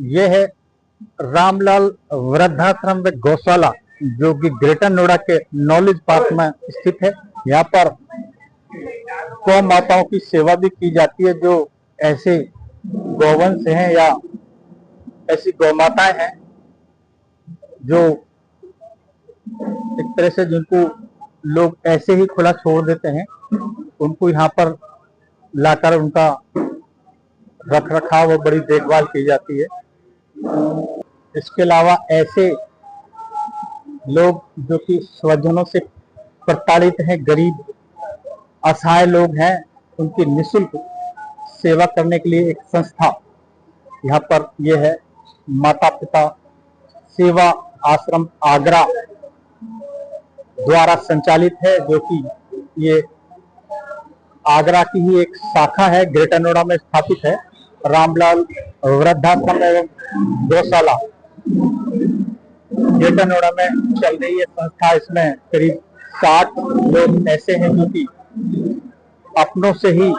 ये है रामलाल वृद्धाश्रम व गौशाला, जो कि ग्रेटर नोएडा के नॉलेज पार्क में स्थित है। यहाँ पर गौ माताओं की सेवा भी की जाती है, जो ऐसे गौवंश हैं या ऐसी गौ माताएं हैं जो एक तरह से जिनको लोग ऐसे ही खुला छोड़ देते हैं, उनको यहाँ पर लाकर उनका रख रखाव और बड़ी देखभाल की जाती है। इसके अलावा ऐसे लोग जो कि स्वजनों से प्रताड़ित हैं, गरीब असहाय लोग हैं, उनकी निःशुल्क सेवा करने के लिए एक संस्था यहाँ पर यह है, माता पिता सेवा आश्रम आगरा द्वारा संचालित है, जो कि ये आगरा की ही एक शाखा है, ग्रेटर नोएडा में स्थापित है। रामलाल वृद्धाश्रम एवं गौशाला ग्रेटर नोएडा में चल रही है संस्था। इसमें करीब 60 लोग ऐसे हैं जो कि अपनों से ही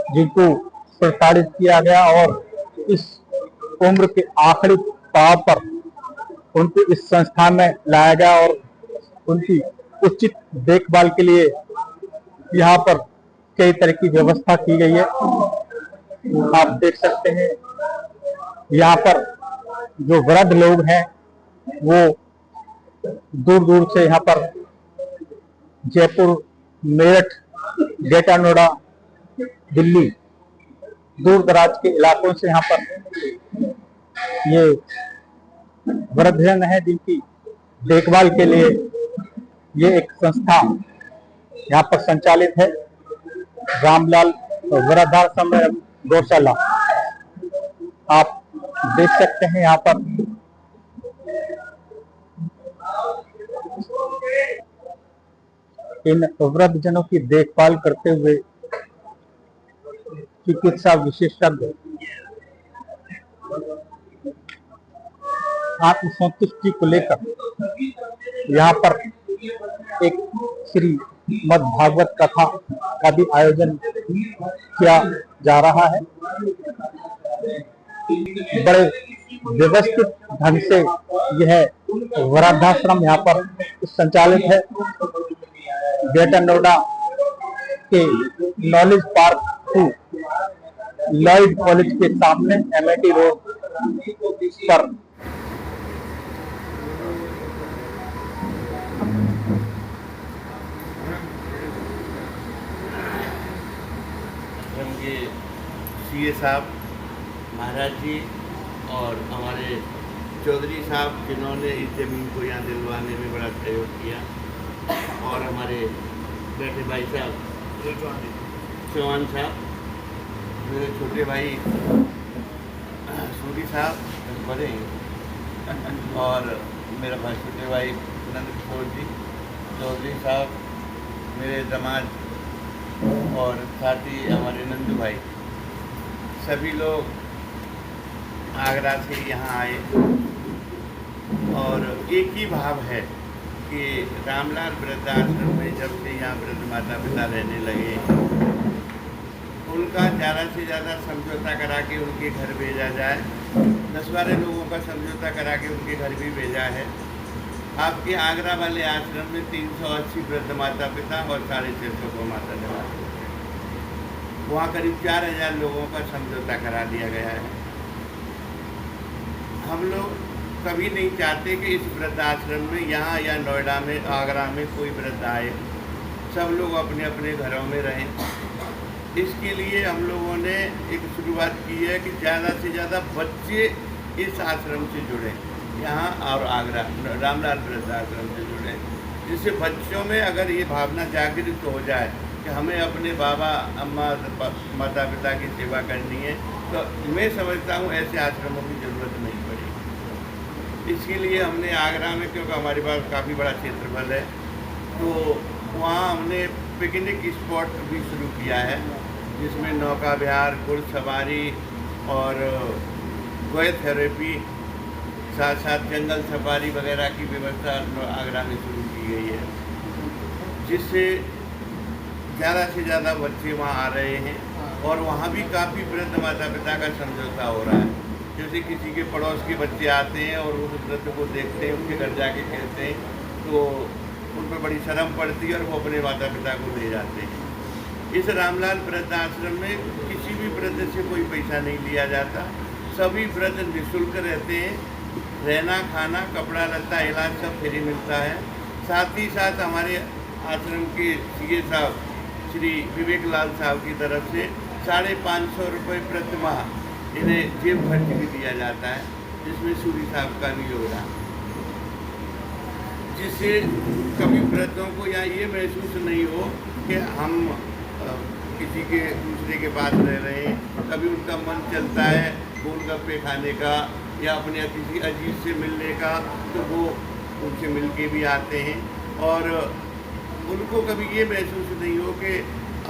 जिनको प्रताड़ित किया गया और इस उम्र के आखिरी पड़ाव पर उनको इस संस्था में लाया गया और उनकी उचित देखभाल के लिए यहाँ पर कई तरह की व्यवस्था की गई है। आप देख सकते हैं यहाँ पर जो वृद्ध लोग हैं वो दूर दूर से यहाँ पर जयपुर, मेरठ, ग्रेटर नोएडा, दिल्ली, दूर दराज के इलाकों से यहाँ पर ये वृद्धजन है, जिनकी देखभाल के लिए ये एक संस्था यहाँ पर संचालित है, रामलाल वृद्धाश्रम गौशाला। आप देख सकते हैं यहाँ पर इन वृद्धजनों की देखभाल करते हुए चिकित्सा विशेषज्ञ आत्मसंतुष्टि को लेकर यहाँ पर एक श्री मद् भागवत कथा का भी आयोजन किया जा रहा है। बड़े व्यवस्थित ढंग से यह वृद्धाश्रम यहाँ पर संचालित है। ग्रेटर नोएडा के knowledge park two Lloyd college के सामने एमआईटी रोड पर के सीए साहब, महाराज जी और हमारे चौधरी साहब, जिन्होंने इस ज़मीन को यहाँ दिलवाने में बड़ा सहयोग किया, और हमारे बैठे भाई साहब चौहान साहब, मेरे छोटे भाई सूरी साहब बड़े हैं, और मेरा भाई छोटे भाई नंद किशोर जी, चौधरी साहब मेरे दामाद, और साथ ही हमारे नंदू भाई, सभी लोग आगरा से यहाँ आए। और एक ही भाव है कि रामलाल वृद्धाश्रम में जब से यहाँ वृद्ध माता पिता रहने लगे, उनका ज़्यादा से ज़्यादा समझौता करा के उनके घर भेजा जाए। 10-12 लोगों का समझौता करा के उनके घर भी भेजा है। आपके आगरा वाले आश्रम में 380 वृद्ध माता पिता और 650 गौ माता निवास होते हैं। वहाँ करीब 4000 लोगों का समझौता करा दिया गया है। हम लोग कभी नहीं चाहते कि इस वृद्धाश्रम में यहाँ या नोएडा में, आगरा में कोई वृद्ध आए। सब लोग अपने अपने घरों में रहें। इसके लिए हम लोगों ने एक शुरुआत की है कि ज़्यादा से ज़्यादा बच्चे इस आश्रम से जुड़ें, यहाँ और आगरा रामलाल वृद्धाश्रम से जुड़ें, जिससे बच्चों में अगर ये भावना जागृत हो जाए कि हमें अपने बाबा अम्मा माता पिता की सेवा करनी है, तो मैं समझता हूँ ऐसे आश्रमों की ज़रूरत नहीं पड़ेगी। इसके लिए हमने आगरा में, क्योंकि हमारे पास काफ़ी बड़ा क्षेत्रफल है, तो वहाँ हमने पिकनिक स्पॉट भी शुरू किया है, जिसमें नौका विहार, घुड़सवारी और गोए थेरेपी, साथ साथ जंगल सफारी वगैरह की व्यवस्था आगरा में शुरू की गई है, जिससे ज़्यादा से ज़्यादा बच्चे वहाँ आ रहे हैं। और वहाँ भी काफ़ी वृद्ध माता पिता का समझौता हो रहा है। जैसे किसी के पड़ोस के बच्चे आते हैं और उस वृद्ध को देखते हैं, उनके घर जाके कहते हैं, तो उन पर बड़ी शर्म पड़ती है और वो अपने माता पिता को ले जाते हैं। इस रामलाल वृद्धाश्रम में किसी भी वृद्ध से कोई पैसा नहीं लिया जाता, सभी वृद्ध निःशुल्क रहते हैं, रहना खाना कपड़ा लत्ता इलाज सब फ्री मिलता है। साथ ही साथ हमारे आश्रम के सीए साहब श्री विवेक लाल साहब की तरफ से 550 रुपये प्रति माह इन्हें जेब खर्च भी दिया जाता है, जिसमें सूरी साहब का भी योगदान, जिससे कभी वृद्धों को यहाँ ये महसूस नहीं हो कि हम किसी के दूसरे के पास रह रहे हैं। कभी उनका मन चलता है गोलगप्पे खाने का या अपने किसी अजीज से मिलने का, तो वो उनसे मिल के भी आते हैं और उनको कभी ये महसूस नहीं हो कि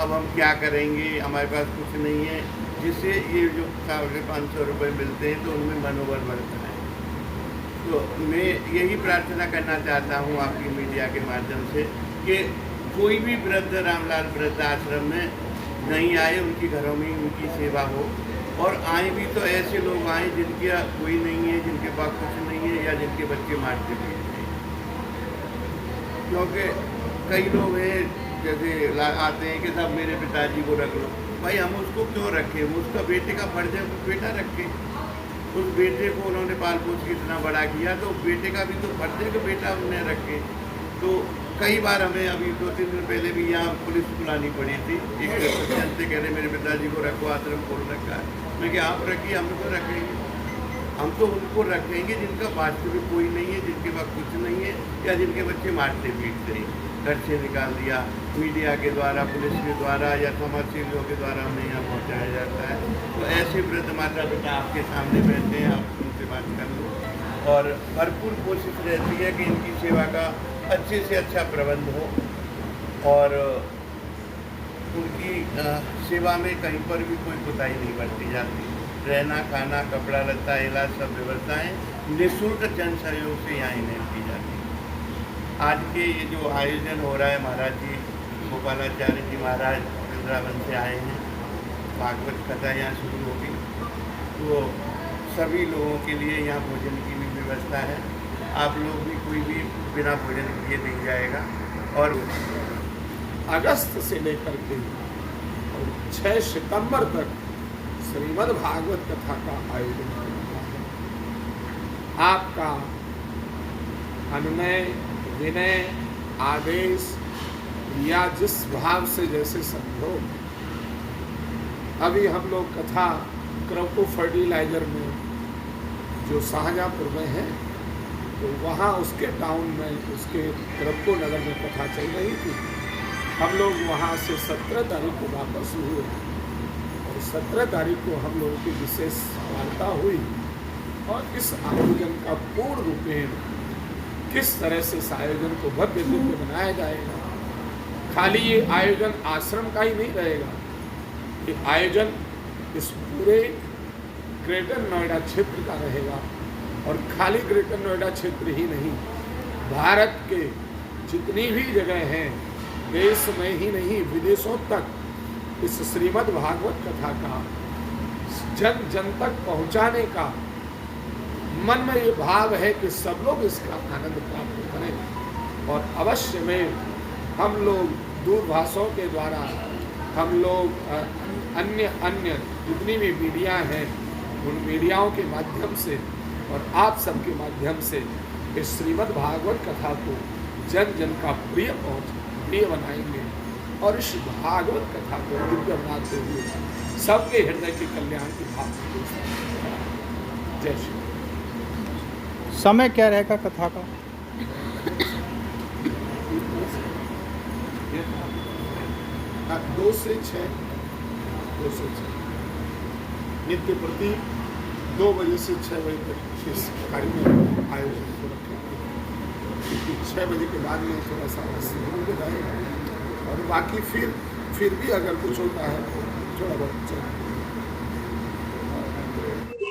अब हम क्या करेंगे, हमारे पास कुछ नहीं है। जिससे ये जो 550 रुपये मिलते हैं तो उनमें मनोबल बढ़ता है। तो मैं यही प्रार्थना करना चाहता हूँ आपकी मीडिया के माध्यम से कि कोई भी वृद्ध रामलाल वृद्धाश्रम में नहीं आए, उनके घरों में उनकी सेवा हो, और आए भी तो ऐसे लोग आए जिनके कोई नहीं है, जिनके पास कुछ नहीं है या जिनके बच्चे मारते पीटते हैं। क्योंकि कई लोग हैं जैसे आते हैं कि साहब मेरे पिताजी को रख लो। भाई हम उसको क्यों रखें, वो उसका बेटे का फर्ज है, वो बेटा रखे। उस बेटे को उन्होंने पाल पोस के इतना बड़ा किया, तो बेटे का भी तो फर्ज है कि बेटा उन्हें रखे। तो कई बार हमें अभी 2-3 दिन पहले भी यहाँ पुलिस बुलानी पड़ी थी। एक सज्जन से कह रहे मेरे पिताजी को रखो, आश्रम खोल रखा है। मैं क्या आप रखिए, हम तो रखेंगे, हम तो उनको रखेंगे जिनका वास्तविक कोई नहीं है, जिनके पास कुछ नहीं है या जिनके बच्चे मारते पीटते हैं, घर से निकाल दिया, मीडिया के द्वारा, पुलिस के द्वारा या समाज सेवियों के द्वारा उन्हें यहाँ पहुँचाया जाता है। तो ऐसे वृद्ध माता पिता आपके सामने बैठते हैं, आप उनसे बात कर लो और भरपूर कोशिश रहती है कि इनकी सेवा का अच्छे से अच्छा प्रबंध हो और उनकी सेवा में कहीं पर भी कोई कोताही नहीं बरती जाती। रहना खाना कपड़ा लत्ता इलाज सब व्यवस्थाएं निःशुल्क जन सहयोग से यहाँ इन्हें की जाती है। आज के ये जो आयोजन हो रहा है, महाराज जी गोपालाचार्य जी महाराज वृंदावन से आए हैं, भागवत कथा यहाँ शुरू होगी, तो सभी लोगों के लिए यहाँ भोजन की भी व्यवस्था है। आप लोग भी कोई भी बिना भोजन किए नहीं जाएगा। और अगस्त से लेकर के 6 सितंबर तक श्रीमद् भागवत कथा का आयोजन किया है। आपका अनुनय विनय आदेश या जिस भाव से जैसे समझो। अभी हम लोग कथा क्रको फर्टिलाइजर में जो शाहजहाँपुर में है, तो वहाँ उसके टाउन में, उसके क्रको नगर में कथा चल रही थी। हम लोग वहाँ से 17 तारीख को वापस हुए और 17 तारीख को हम लोगों की विशेष वार्ता हुई और इस आयोजन का पूर्ण रूपेण किस तरह से इस आयोजन को भव्य दिव्य बनाया जाएगा। खाली ये आयोजन आश्रम का ही नहीं रहेगा, ये आयोजन इस पूरे ग्रेटर नोएडा क्षेत्र का रहेगा। और खाली ग्रेटर नोएडा क्षेत्र ही नहीं, भारत के जितनी भी जगह हैं, देश में ही नहीं विदेशों तक इस श्रीमद् भागवत कथा का जन जन तक पहुंचाने का मन में ये भाव है कि सब लोग इसका आनंद प्राप्त करें। और अवश्य में हम लोग दूरभाषों के द्वारा, हम लोग अन्य जितनी भी मीडिया हैं, उन मीडियाओं के माध्यम से और आप सबके माध्यम से इस श्रीमद् भागवत कथा को जन जन का प्रिय बनाएंगे और इस भागवत कथा को दिव्य बनाते हुए सबके हृदय के कल्याण की भावना। जय श्री। समय क्या रहेगा कथा का? 2 से 6 नित्य प्रति 2 बजे से 6 बजे तक इस कार्यक्रम आयोजन को रखेंगे। 6 बजे के बाद में थोड़ा सा हो जाएगा और बाकी फिर भी अगर कुछ होता है थोड़ा बहुत चलेगा।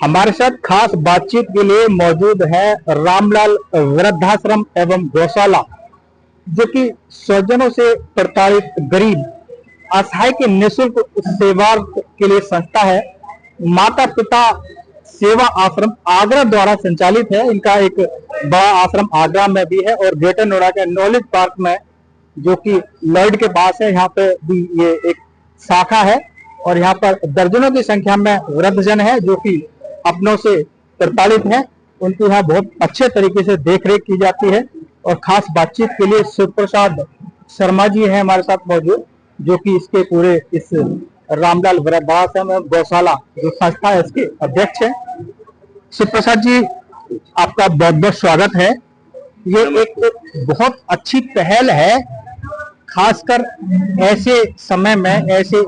हमारे साथ खास बातचीत के लिए मौजूद है रामलाल वृद्धाश्रम एवं गौशाला, जो कि स्वजनों से प्रताड़ित गरीब असहाय के निःशुल्क सेवा के लिए संस्था है। माता पिता सेवा आश्रम आगरा द्वारा संचालित है। इनका एक बड़ा आश्रम आगरा में भी है और ग्रेटर नोएडा के नॉलेज पार्क में, जो कि लॉयड के पास है, यहाँ पे भी ये एक शाखा है। और यहाँ पर दर्जनों की संख्या में वृद्धजन है जो कि अपनों से प्रताड़ित हैं। उनकी यहाँ बहुत अच्छे तरीके से देखरेख की जाती है। और खास बातचीत के लिए शिव प्रसाद शर्मा जी हैं हमारे साथ मौजूद, जो कि इसके पूरे इस रामलाल वृद्धाश्रम गौशाला जो संस्था है इसके अध्यक्ष हैं। शिव प्रसाद जी, आपका बहुत बहुत स्वागत है। ये एक बहुत अच्छी पहल है, खासकर ऐसे समय में, ऐसे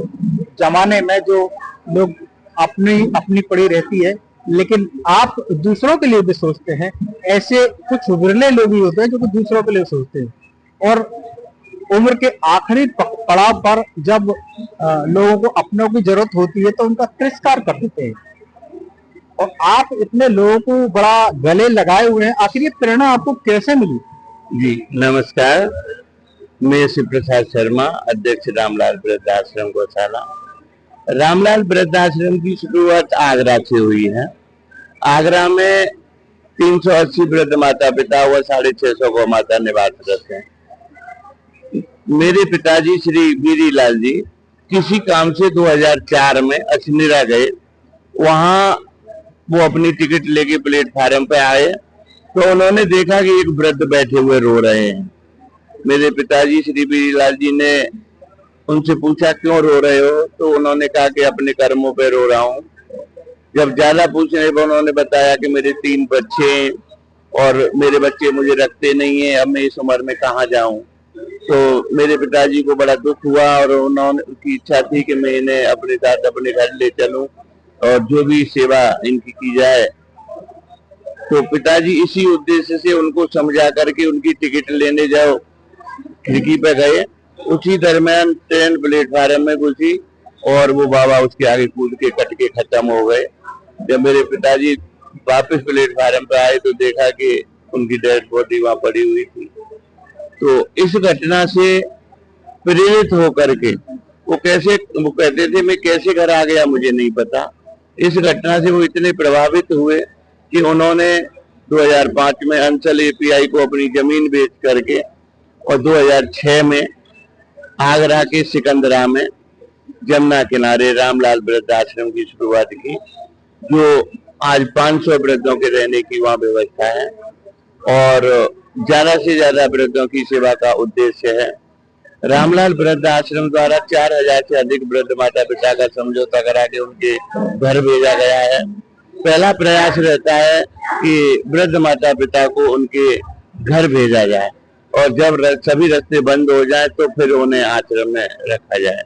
जमाने में जो लोग अपनी पड़ी रहती है, लेकिन आप दूसरों के लिए भी सोचते हैं। ऐसे कुछ विरले लोग ही होते हैं जो कि दूसरों के लिए सोचते हैं और उम्र के आखिरी पड़ाव पर जब लोगों को अपनों की जरूरत होती है तो उनका तिरस्कार कर देते हैं। और आप इतने लोगों को बड़ा गले लगाए हुए हैं, आखिर ये प्रेरणा आपको कैसे मिली? जी नमस्कार, मैं शिव प्रसाद शर्मा, अध्यक्ष रामलाल वृद्धाश्रम गौशाला। रामलाल वृद्धाश्रम की शुरुआत आगरा से हुई है। आगरा में 380 वृद्ध माता पिता व 650 गौ माता निवास करते हैं। मेरे पिताजी श्री वीरी लाल जी किसी काम से 2004 में अछनेरा गए। वहां वो अपनी टिकट लेके प्लेटफार्म पे आए तो उन्होंने देखा कि एक वृद्ध बैठे हुए रो रहे हैं। मेरे पिताजी श्री वीरी लाल जी ने उनसे पूछा क्यों रो रहे हो, तो उन्होंने कहा कि अपने कर्मों पे रो रहा हूँ। जब ज्यादा पूछने पर उन्होंने बताया कि मेरे 3 बच्चे हैं और मेरे बच्चे मुझे रखते नहीं है, अब मैं इस उम्र में कहाँ जाऊं। तो मेरे पिताजी को बड़ा दुख हुआ और उन्होंने उनकी इच्छा थी कि मैं इन्हें अपने साथ अपने घर ले चलूं और जो भी सेवा इनकी की जाए। तो पिताजी इसी उद्देश्य से उनको समझा करके उनकी टिकट लेने जाओ खिड़की पे गए। उसी दरमियान ट्रेन प्लेटफार्म में घुसी और वो बाबा उसके आगे कूद के कट के खत्म हो गए। जब मेरे पिताजी वापस प्लेटफार्म पे आए तो देखा कि उनकी डेड बॉडी वहां पड़ी हुई थी। तो इस घटना से प्रेरित होकर के वो कहते थे मैं कैसे घर आ गया मुझे नहीं पता। इस घटना से वो इतने प्रभावित हुए कि उन्होंने 2005 में अंचल एपीआई को अपनी जमीन बेच करके और 2006 में आगरा के सिकंदरा में जमुना किनारे रामलाल वृद्धाश्रम की शुरुआत की, जो आज 500 वृद्धों के रहने की वहाँ व्यवस्था है और ज्यादा से ज्यादा वृद्धों की सेवा का उद्देश्य है। रामलाल वृद्धाश्रम द्वारा 4000 से अधिक वृद्ध माता पिता का समझौता करा के उनके घर भेजा गया है। पहला प्रयास रहता है कि वृद्ध माता पिता को उनके घर भेजा जाए और जब सभी रास्ते बंद हो जाए तो फिर उन्हें आश्रम में रखा जाए।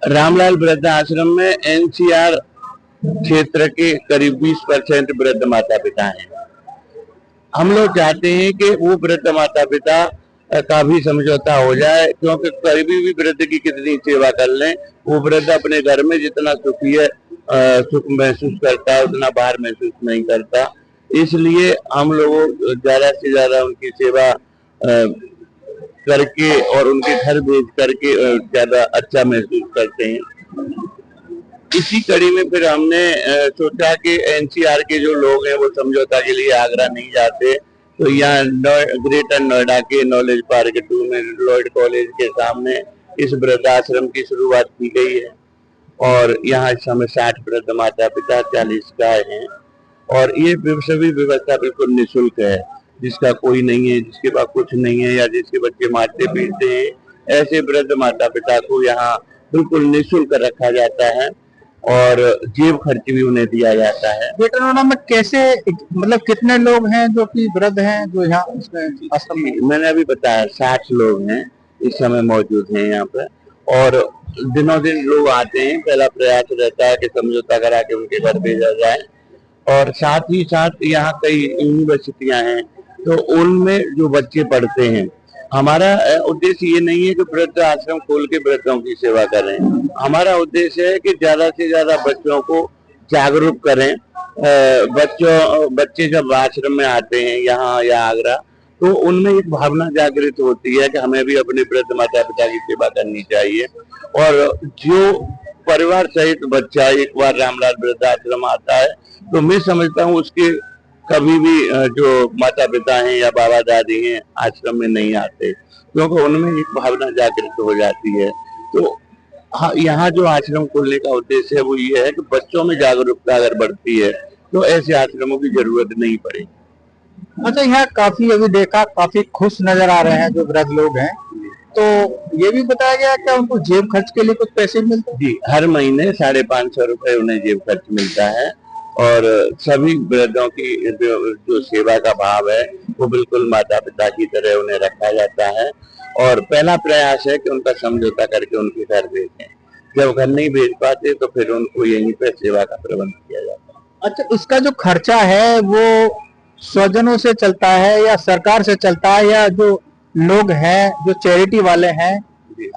रामलाल वृद्धाश्रम में एनसीआर क्षेत्र के करीब 20% वृद्ध माता पिता हैं। हम लोग चाहते हैं कि वो वृद्ध माता पिता का भी समझौता हो जाए, क्योंकि कभी भी वृद्ध की कितनी सेवा कर लें, वो वृद्ध अपने घर में जितना सुखी है सुख महसूस करता है उतना बाहर महसूस नहीं करता। इसलिए हम लोग ज्यादा से ज्यादा उनकी सेवा करके और उनके घर भेज करके ज्यादा अच्छा महसूस करते हैं। इसी कड़ी में फिर हमने सोचा कि एनसीआर के जो लोग हैं वो समझौता के लिए आगरा नहीं जाते, तो यहाँ ग्रेटर नोएडा के नॉलेज पार्क 2 में लॉयड कॉलेज के सामने इस वृद्धाश्रम की शुरुआत की गई है। और यहाँ इस समय 60 वृद्ध माता पिता 40 गाय हैं और ये सभी व्यवस्था बिल्कुल निःशुल्क है। जिसका कोई नहीं है, जिसके पास कुछ नहीं है या जिसके बच्चे मारते पीटते हैं, ऐसे वृद्ध माता पिता को यहाँ बिल्कुल निःशुल्क रखा जाता है और जेब खर्च भी उन्हें दिया जाता है। ग्रेटर नोएडा में कैसे, मतलब कितने लोग हैं जो कि वृद्ध हैं जो यहाँ उसमें आश्रम में? मैंने अभी बताया 60 लोग हैं इस समय मौजूद हैं यहाँ पे और दिनों दिन लोग आते हैं। पहला प्रयास रहता है कि समझौता करा के उनके घर भेजा जाए और साथ ही साथ यहाँ कई यूनिवर्सिटियां हैं तो उनमें जो बच्चे पढ़ते हैं, हमारा उद्देश्य ये नहीं है कि वृद्ध आश्रम खोल के वृद्धों की सेवा करें। हमारा उद्देश्य है कि ज्यादा से ज्यादा बच्चों को जागरूक करें। बच्चे जब आश्रम में आते हैं यहाँ या आगरा तो उनमें एक भावना जागृत होती है कि हमें भी अपने वृद्ध माता पिता की सेवा करनी चाहिए और जो परिवार सहित बच्चा एक बार रामलाल वृद्धाश्रम आता है तो मैं समझता हूँ उसके कभी भी जो माता पिता हैं या बाबा दादी हैं आश्रम में नहीं आते, क्योंकि उनमें एक भावना जागृत हो जाती है। तो हाँ, यहाँ जो आश्रम खोलने का उद्देश्य है वो ये है कि बच्चों में जागरूकता अगर बढ़ती है तो ऐसे आश्रमों की जरूरत नहीं पड़ेगी। अच्छा, यहाँ काफी अभी देखा काफी खुश नजर आ रहे हैं जो वृद्ध लोग हैं, तो ये भी बताया गया कि उनको जेब खर्च के लिए कुछ पैसे मिलते हैं? जी, हर महीने 550 रुपए उन्हें जेब खर्च मिलता है और सभी वृद्धों की जो सेवा का भाव है वो बिल्कुल माता पिता की तरह उन्हें रखा जाता है। और पहला प्रयास है कि उनका समझौता करके उनके घर भेजें। जब घर नहीं भेज पाते तो फिर उनको यहीं पे सेवा का प्रबंध किया जाता है। अच्छा, इसका जो खर्चा है वो स्वजनों से चलता है या सरकार से चलता है, या जो लोग हैं जो चैरिटी वाले हैं,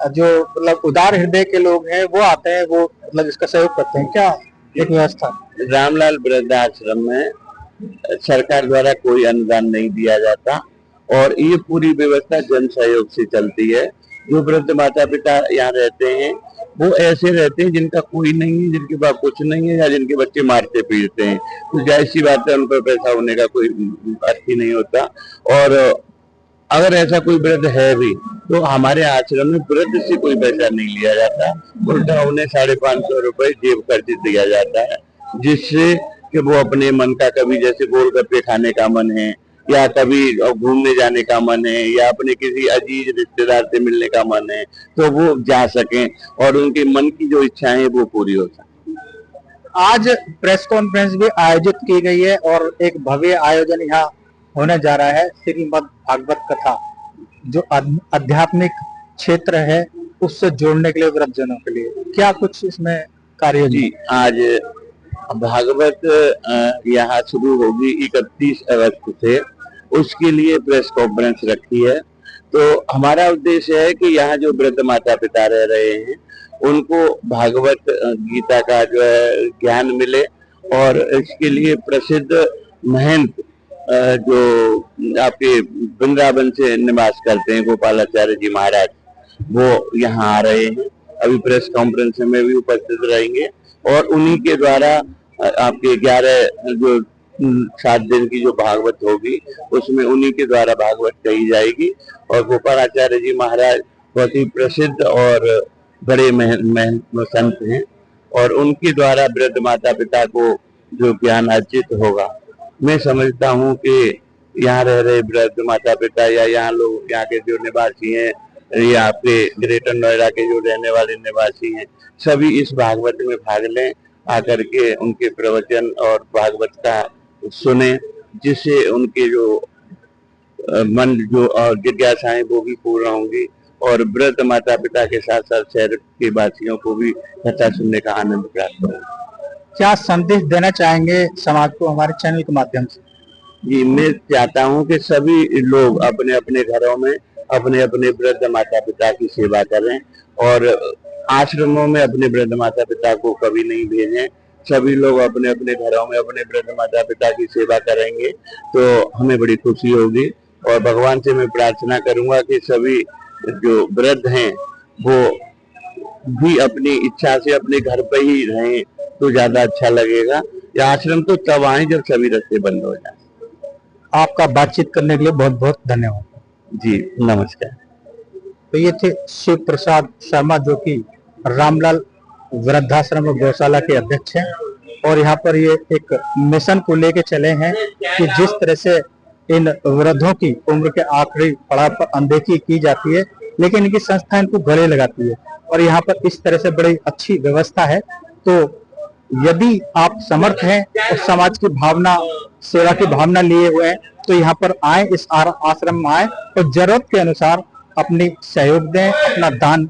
जो मतलब उदार हृदय के लोग हैं वो आते हैं, वो मतलब इसका सहयोग करते हैं, क्या एक व्यवस्था? रामलाल वृद्धाश्रम में सरकार द्वारा कोई अनुदान नहीं दिया जाता और ये पूरी व्यवस्था जन सहयोग से चलती है। जो वृद्ध माता पिता यहाँ रहते हैं वो ऐसे रहते हैं जिनका कोई नहीं है, जिनके पास कुछ नहीं है या जिनके बच्चे मारते पीटते हैं, तो जाहिर सी बात है उन पर पैसा होने का कोई अर्थ ही नहीं होता। और अगर ऐसा कोई वृद्ध है भी तो हमारे आश्रम में वृद्ध से कोई पैसा नहीं लिया जाता, उल्टा उन्हें 550 रुपए जेब खर्च दिया जाता है, जिससे कि वो अपने मन का, कभी जैसे गोलगप्पे खाने का मन है या कभी घूमने जाने का मन है या अपने किसी अजीज रिश्तेदार से मिलने का मन है, तो वो जा सकें और उनके मन की जो इच्छाएं हैं वो पूरी हो सके। आज प्रेस कॉन्फ्रेंस भी आयोजित की गई है और एक भव्य आयोजन यहाँ होने जा रहा है। श्रीमद् भागवत कथा जो आध्यात्मिक क्षेत्र है उससे जोड़ने के लिए वृद्धजनों के लिए क्या कुछ इसमें कार्य? जी, आज भागवत यहाँ शुरू होगी 31 अगस्त से, उसके लिए प्रेस कॉन्फ्रेंस रखी है। तो हमारा उद्देश्य है कि यहाँ जो वृद्ध माता पिता रह रहे हैं उनको भागवत गीता का जो है ज्ञान मिले और इसके लिए प्रसिद्ध महंत जो आपके वृंदावन से निवास करते हैं गोपालाचार्य जी महाराज, वो यहाँ आ रहे हैं। अभी प्रेस कॉन्फ्रेंस में भी उपस्थित रहेंगे और उन्हीं के द्वारा आपके 11 जो 7 दिन की जो भागवत होगी उसमें उन्हीं के द्वारा भागवत कही जाएगी। और गोपालाचार्य जी महाराज बहुत ही प्रसिद्ध और बड़े संत हैं और उनके द्वारा वृद्ध माता पिता को जो ज्ञान अर्जित होगा, मैं समझता हूँ कि यहाँ रह रहे वृद्ध माता पिता या यहाँ लोग, यहाँ के जो निवासी हैं या आपके ग्रेटर नोएडा के जो रहने वाले निवासी हैं, सभी इस भागवत में भाग लें, आकर के उनके प्रवचन और भागवत का सुने, जिससे उनके जो मन जो और जिज्ञासाएं वो भी पूर्ण होंगी और वृद्ध माता पिता के साथ साथ शहर के वासियों को भी कथा सुनने का आनंद प्राप्त होगा। क्या संदेश देना चाहेंगे समाज को हमारे चैनल के माध्यम से? जी, मैं चाहता हूं कि सभी लोग अपने अपने घरों में अपने अपने वृद्ध माता पिता की सेवा करें और आश्रमों में अपने वृद्ध माता पिता को कभी नहीं भेजें। सभी लोग अपने अपने घरों में अपने वृद्ध माता पिता की सेवा करेंगे तो हमें बड़ी खुशी होगी। और भगवान से मैं प्रार्थना करूंगा कि सभी जो वृद्ध हैं वो भी अपनी इच्छा से अपने घर पर ही रहें तो ज्यादा अच्छा लगेगा। या आश्रम तो तब आए जब सभी रास्ते बंद हो जाए। आपका बातचीत करने के लिए बहुत बहुत धन्यवाद। जी, नमस्कार। तो ये थे शिव प्रसाद शर्मा जो कि रामलाल वृद्धाश्रम और गौशाला के अध्यक्ष हैं और यहाँ पर ये एक मिशन को लेके चले हैं कि जिस तरह से इन वृद्धों की उम्र के आखिरी पड़ाव पर अनदेखी की जाती है, लेकिन इनकी संस्था इनको गले लगाती है और यहाँ पर इस तरह से बड़ी अच्छी व्यवस्था है। तो यदि आप समर्थ हैं और समाज की भावना, सेवा की भावना लिए हुए हैं तो यहाँ पर आए, इस आश्रम में आए और जरूरत के अनुसार अपनी सहयोग दें, अपना दान